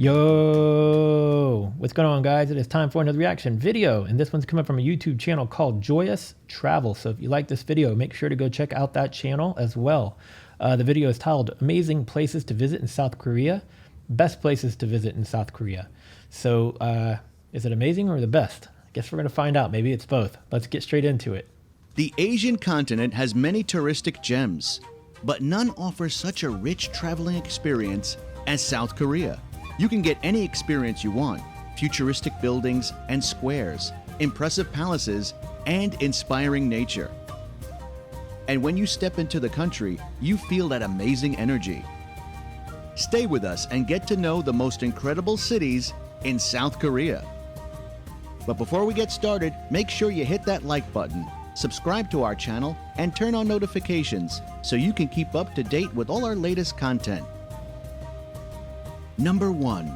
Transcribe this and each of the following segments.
Yo, what's going on, guys? It is time for another reaction video, and this one's coming from a YouTube channel called Joyous Travel. So if you like this video, make sure to go check out that channel as well. The video is titled Amazing Places to Visit in South Korea, Best Places to Visit in South Korea. So is it amazing or the best? I guess we're going to find out. Maybe it's both. Let's get straight into it. The Asian continent has many touristic gems, but none offers such a rich traveling experience as South Korea. You can get any experience you want: futuristic buildings and squares, impressive palaces, and inspiring nature. And when you step into the country, you feel that amazing energy. Stay with us and get to know the most incredible cities in South Korea. But before we get started, make sure you hit that like button, subscribe to our channel, and turn on notifications so you can keep up to date with all our latest content. Number 1.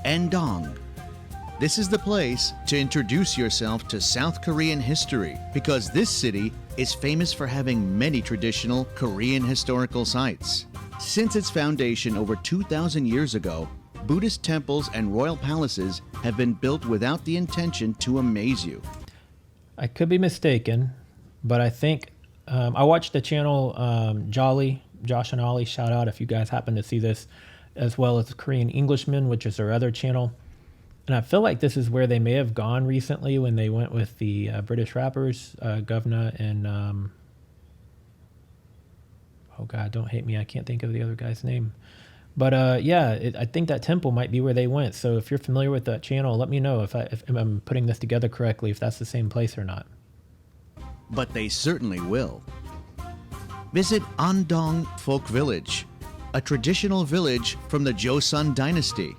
Andong. This is the place to introduce yourself to South Korean history, because this city is famous for having many traditional Korean historical sites. Since its foundation over 2,000 years ago, Buddhist temples and royal palaces have been built without the intention to amaze you. I could be mistaken, but I think I watched the channel Josh and Ollie, shout out if you guys happen to see this, as well as Korean Englishman, which is their other channel. And I feel like this is where they may have gone recently when they went with the British rappers, Governor and, oh God, don't hate me, I can't think of the other guy's name. But yeah, I think that temple might be where they went. So if you're familiar with that channel, let me know if I'm putting this together correctly, if that's the same place or not. But they certainly will. Visit Andong Folk Village, a traditional village from the Joseon dynasty.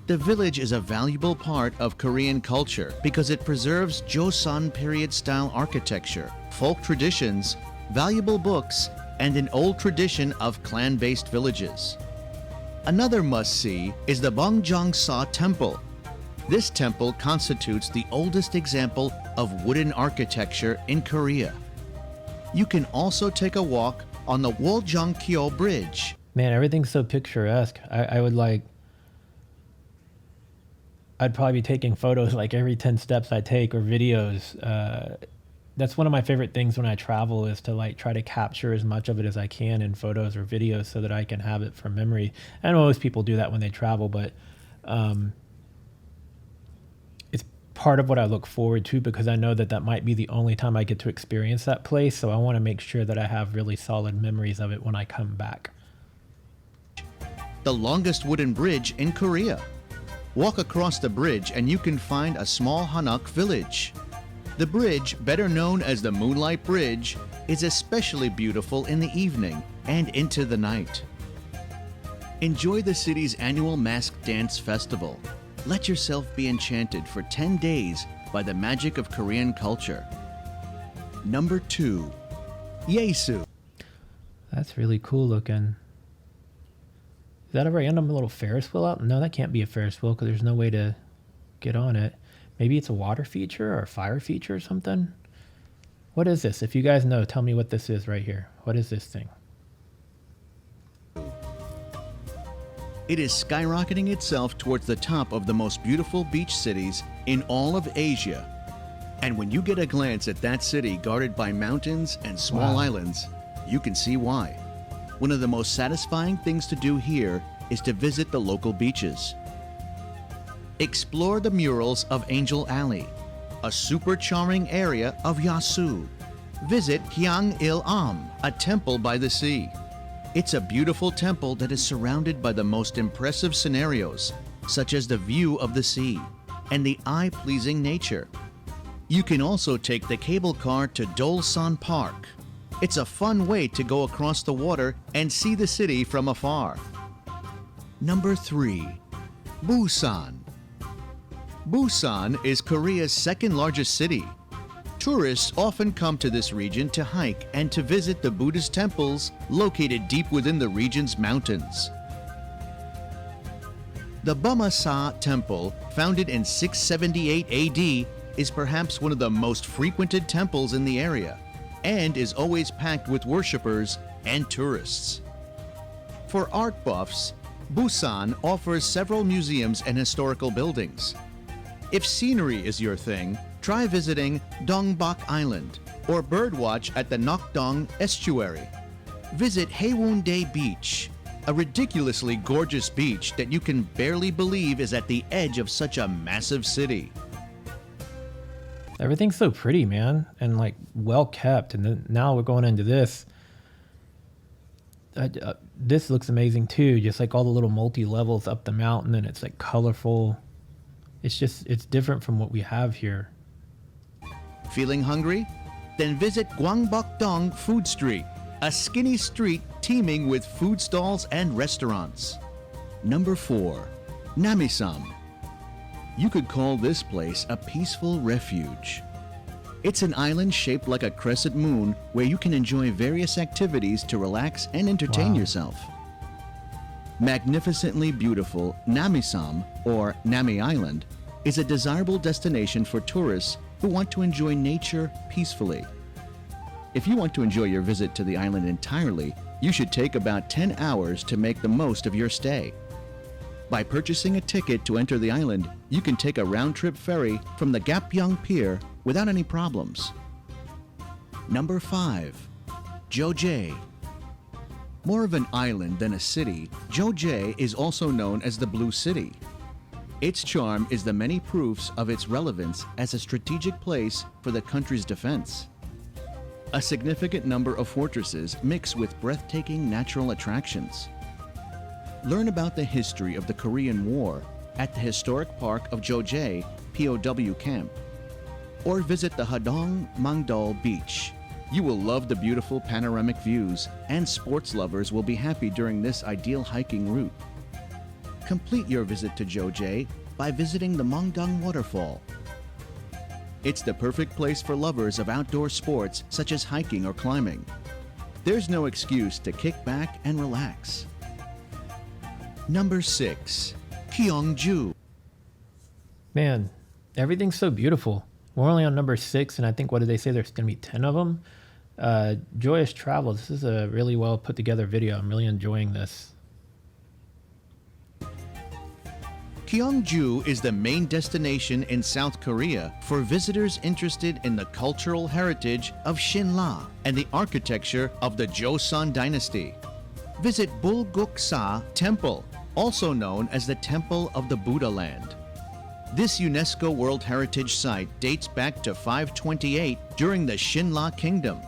The village is a valuable part of Korean culture because it preserves Joseon period-style architecture, folk traditions, valuable books, and an old tradition of clan-based villages. Another must-see is the Bongjongsa Temple. This temple constitutes the oldest example of wooden architecture in Korea. You can also take a walk on the Woljongkyo Bridge. Man, everything's so picturesque. I'd probably be taking photos like every 10 steps I take, or videos. That's one of my favorite things when I travel, is to like try to capture as much of it as I can in photos or videos so that I can have it from memory. I know most people do that when they travel, but it's part of what I look forward to, because I know that that might be the only time I get to experience that place. So I want to make sure that I have really solid memories of it when I come back. The longest wooden bridge in Korea. Walk across the bridge and you can find a small Hanok village. The bridge, better known as the Moonlight Bridge, is especially beautiful in the evening and into the night. Enjoy the city's annual masked dance festival. Let yourself be enchanted for 10 days by the magic of Korean culture. Number 2. Yesu. That's really cool looking. Is that a random little Ferris wheel out? No, that can't be a Ferris wheel because there's no way to get on it. Maybe it's a water feature or a fire feature or something. What is this? If you guys know, tell me what this is right here. What is this thing? It is skyrocketing itself towards the top of the most beautiful beach cities in all of Asia. And when you get a glance at that city guarded by mountains and small islands, you can see why. One of the most satisfying things to do here is to visit the local beaches. Explore the murals of Angel Alley, a super charming area of Yasu. Visit Gyeong-il-am, a temple by the sea. It's a beautiful temple that is surrounded by the most impressive scenarios, such as the view of the sea and the eye-pleasing nature. You can also take the cable car to Dolsan Park. It's a fun way to go across the water and see the city from afar. Number 3. Busan. Busan is Korea's second largest city. Tourists often come to this region to hike and to visit the Buddhist temples located deep within the region's mountains. The Bamasa Temple, founded in 678 AD, is perhaps one of the most frequented temples in the area, and is always packed with worshippers and tourists. For art buffs, Busan offers several museums and historical buildings. If scenery is your thing, try visiting Dongbak Island or birdwatch at the Nokdong Estuary. Visit Haeundae Beach, a ridiculously gorgeous beach that you can barely believe is at the edge of such a massive city. Everything's so pretty, man, and like well kept. And then now we're going into this. This looks amazing too, just like all the little multi-levels up the mountain, and it's like colorful. It's different from what we have here. Feeling hungry? Then visit Gwangbokdong Food Street, a skinny street teeming with food stalls and restaurants. Number 4, Namisam. You could call this place a peaceful refuge. It's an island shaped like a crescent moon where you can enjoy various activities to relax and entertain yourself. Magnificently beautiful Namisam, or Nami Island, is a desirable destination for tourists who want to enjoy nature peacefully. If you want to enjoy your visit to the island entirely, you should take about 10 hours to make the most of your stay. By purchasing a ticket to enter the island, you can take a round-trip ferry from the Gapyeong Pier without any problems. Number 5, Jeojae. More of an island than a city, Jeojae is also known as the Blue City. Its charm is the many proofs of its relevance as a strategic place for the country's defense. A significant number of fortresses mix with breathtaking natural attractions. Learn about the history of the Korean War at the historic park of Jeojae POW camp, or visit the Hadong Mangdol Beach. You will love the beautiful panoramic views, and sports lovers will be happy during this ideal hiking route. Complete your visit to Jeojae by visiting the Mongdong Waterfall. It's the perfect place for lovers of outdoor sports such as hiking or climbing. There's no excuse to kick back and relax. Number 6, Gyeongju. Man, everything's so beautiful. We're only on number 6, and I think, what did they say? There's going to be 10 of them. Joyous Travel. This is a really well put together video. I'm really enjoying this. Gyeongju is the main destination in South Korea for visitors interested in the cultural heritage of Shinla and the architecture of the Joseon dynasty. Visit Bulguksa Temple, also known as the Temple of the Buddha Land. This UNESCO World Heritage Site dates back to 528 during the Shinla Kingdom.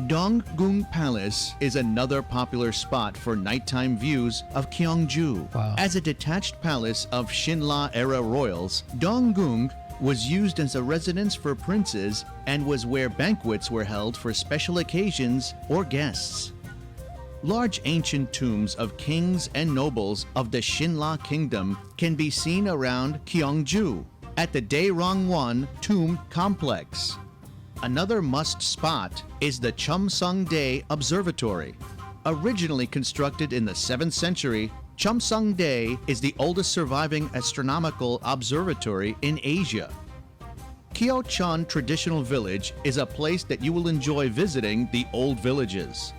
Donggung Palace is another popular spot for nighttime views of Gyeongju. Wow. As a detached palace of Shinla-era royals, Donggung was used as a residence for princes and was where banquets were held for special occasions or guests. Large ancient tombs of kings and nobles of the Shinla Kingdom can be seen around Gyeongju at the Daerongwon Tomb Complex. Another must spot is the Cheomsongdae Observatory. Originally constructed in the 7th century, Cheomsongdae is the oldest surviving astronomical observatory in Asia. Kyeocheon Traditional Village is a place that you will enjoy visiting the old villages.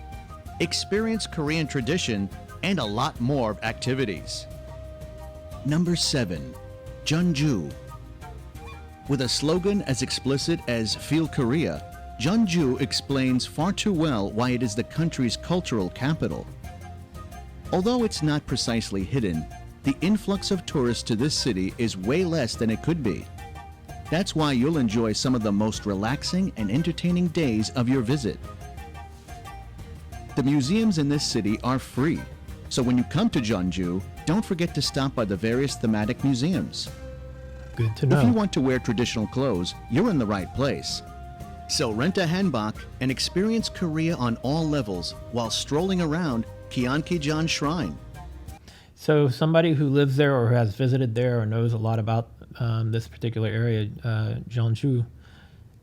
Experience Korean tradition and a lot more activities. Number 7, Jeonju. With a slogan as explicit as Feel Korea, Jeonju explains far too well why it is the country's cultural capital. Although it's not precisely hidden, the influx of tourists to this city is way less than it could be. That's why you'll enjoy some of the most relaxing and entertaining days of your visit. The museums in this city are free, so when you come to Jeonju, don't forget to stop by the various thematic museums. Good to know. If you want to wear traditional clothes, you're in the right place. So rent a hanbok and experience Korea on all levels while strolling around Gyeonggi-jeon Shrine. So somebody who lives there or who has visited there or knows a lot about this particular area, Jeonju,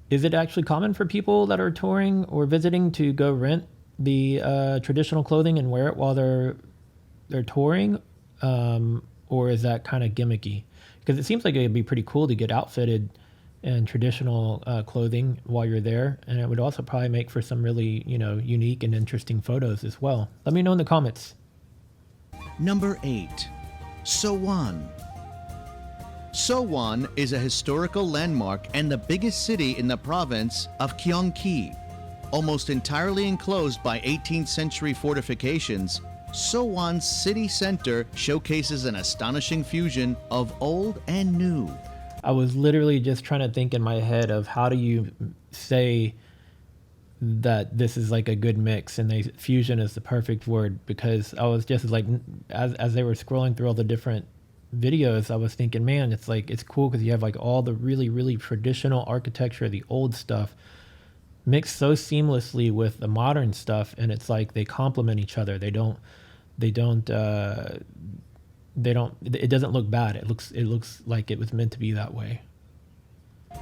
is it actually common for people that are touring or visiting to go rent the traditional clothing and wear it while they're touring, or is that kind of gimmicky? Because it seems like it'd be pretty cool to get outfitted in traditional clothing while you're there, and it would also probably make for some really unique and interesting photos as well. Let me know in the comments. Number 8. Sowon. Sowon is a historical landmark and the biggest city in the province of Gyeonggi. Almost entirely enclosed by 18th century fortifications, Sowon's city center showcases an astonishing fusion of old and new. I was literally just trying to think in my head of how do you say that this is like a good mix, and fusion is the perfect word, because I was just like, as they were scrolling through all the different videos, I was thinking, man, it's like, it's cool because you have like all the really, really traditional architecture, the old stuff mixed so seamlessly with the modern stuff, and it's like they complement each other. It doesn't look bad. It looks like it was meant to be that way.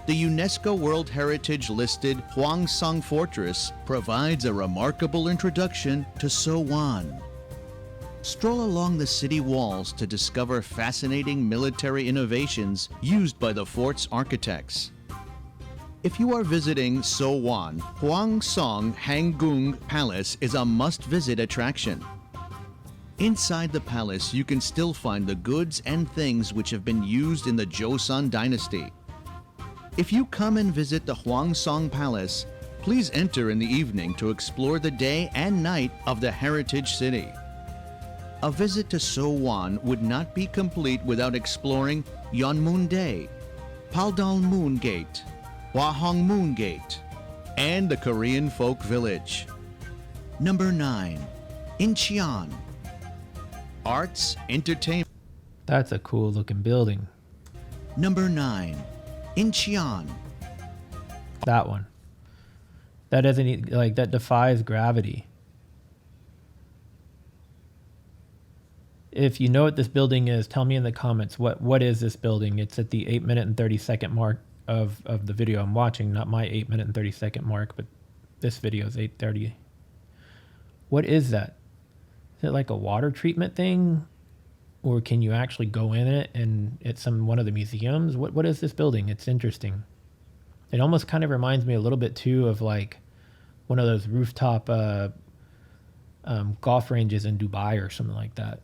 The UNESCO World Heritage listed Hwangsong Fortress provides a remarkable introduction to Sowon. Stroll along the city walls to discover fascinating military innovations used by the fort's architects. If you are visiting Sowon, Hwangsong Hanggung Palace is a must-visit attraction. Inside the palace, you can still find the goods and things which have been used in the Joseon dynasty. If you come and visit the Hwangsong Palace, please enter in the evening to explore the day and night of the heritage city. A visit to Sowon would not be complete without exploring Yeonmun-dae, Paldal-moon Gate, Hwahong-moon Gate, and the Korean folk village. Number 9. Incheon. Arts, entertainment. That's a cool looking building. Number 9. Incheon. That one. That doesn't, like, that defies gravity. If you know what this building is, tell me in the comments, what is this building? It's at the 8-minute and 30-second mark of the video I'm watching, not my 8-minute and 30-second mark, but this video is 8:30. What is that? Is it like a water treatment thing? Or can you actually go in it and it's one of the museums? What is this building? It's interesting. It almost kind of reminds me a little bit too of like one of those rooftop golf ranges in Dubai or something like that.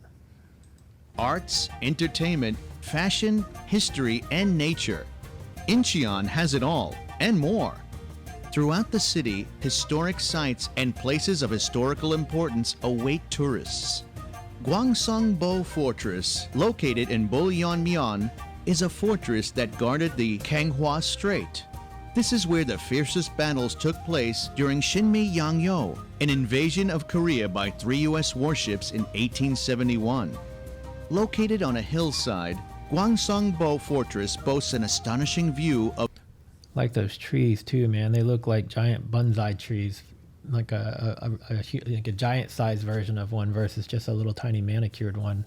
Arts, entertainment, fashion, history, and nature. Incheon has it all, and more. Throughout the city, historic sites and places of historical importance await tourists. Gwangsongbo Fortress, located in Bulyeonmyeon, is a fortress that guarded the Kanghwa Strait. This is where the fiercest battles took place during Shinmi-Yangyo, an invasion of Korea by 3 U.S. warships in 1871. Located on a hillside, Gwangsongbo Fortress boasts an astonishing view of... Like those trees too, man. They look like giant bonsai trees, like like a giant-sized version of one versus just a little tiny manicured one.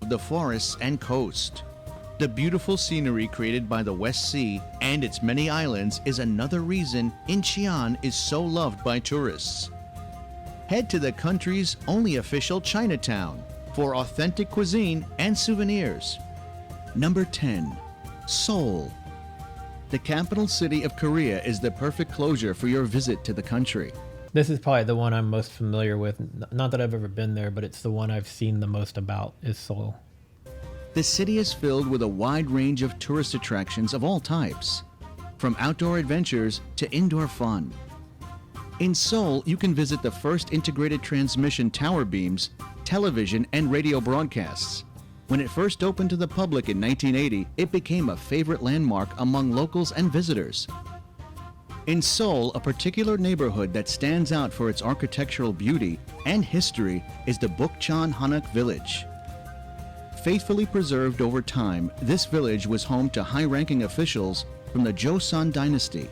The forests and coast. The beautiful scenery created by the West Sea and its many islands is another reason Incheon is so loved by tourists. Head to the country's only official Chinatown for authentic cuisine and souvenirs. Number 10. Seoul. The capital city of Korea is the perfect closure for your visit to the country. This is probably the one I'm most familiar with. Not that I've ever been there, but it's the one I've seen the most about, is Seoul. The city is filled with a wide range of tourist attractions of all types, from outdoor adventures to indoor fun. In Seoul, you can visit the first integrated transmission tower beams, television, and radio broadcasts. When it first opened to the public in 1980, it became a favorite landmark among locals and visitors. In Seoul, a particular neighborhood that stands out for its architectural beauty and history is the Bukchon Hanok Village. Faithfully preserved over time, this village was home to high-ranking officials from the Joseon dynasty.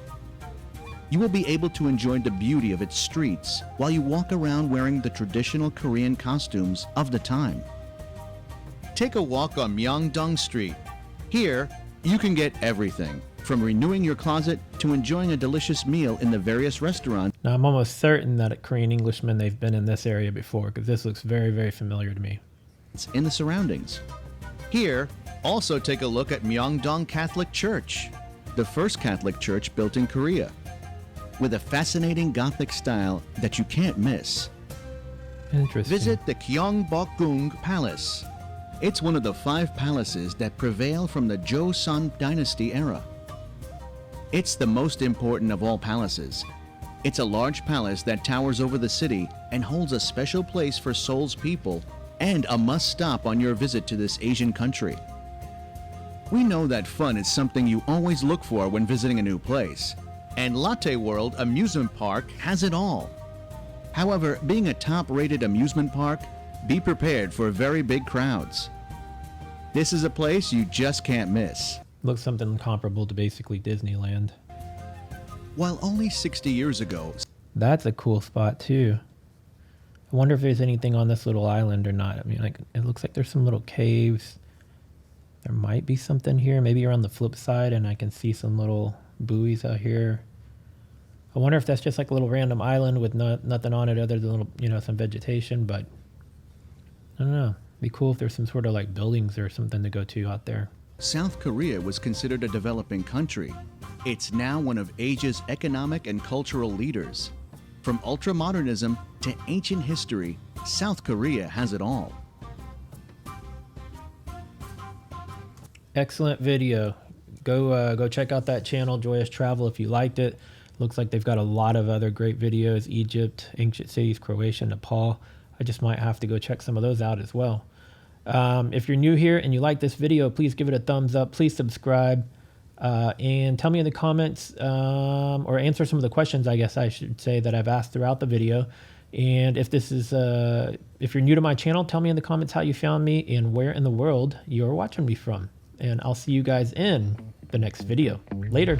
You will be able to enjoy the beauty of its streets while you walk around wearing the traditional Korean costumes of the time. Take a walk on Myeongdong Street. Here, you can get everything, from renewing your closet to enjoying a delicious meal in the various restaurants. Now, I'm almost certain that at Korean Englishmen, they've been in this area before, because this looks very, very familiar to me. In the surroundings. Here, also take a look at Myeongdong Catholic Church, the first Catholic church built in Korea, with a fascinating Gothic style that you can't miss. Interesting. Visit the Gyeongbokgung Palace. It's one of the 5 palaces that prevail from the Joseon Dynasty era. It's the most important of all palaces. It's a large palace that towers over the city and holds a special place for Seoul's people and a must-stop on your visit to this Asian country. We know that fun is something you always look for when visiting a new place, and Lotte World Amusement Park has it all. However, being a top-rated amusement park, be prepared for very big crowds. This is a place you just can't miss. Looks something comparable to basically Disneyland. While only 60 years ago, That's a cool spot too. I wonder if there's anything on this little island or not. I mean, like, it looks like there's some little caves. There might be something here. Maybe you're on the flip side and I can see some little buoys out here. I wonder if that's just like a little random island with nothing on it other than little, some vegetation, but I don't know. It'd be cool if there's some sort of like buildings or something to go to out there. South Korea was considered a developing country. It's now one of Asia's economic and cultural leaders. From ultramodernism to ancient history, South Korea has it all. Excellent video. Go check out that channel, Joyous Travel, if you liked it. Looks like they've got a lot of other great videos: Egypt, ancient cities, Croatia, Nepal. I just might have to go check some of those out as well. If you're new here and you like this video, please give it a thumbs up. Please subscribe and tell me in the comments or answer some of the questions, I guess I should say, that I've asked throughout the video. And if this is if you're new to my channel, tell me in the comments how you found me and where in the world you're watching me from. And I'll see you guys in the next video. Later.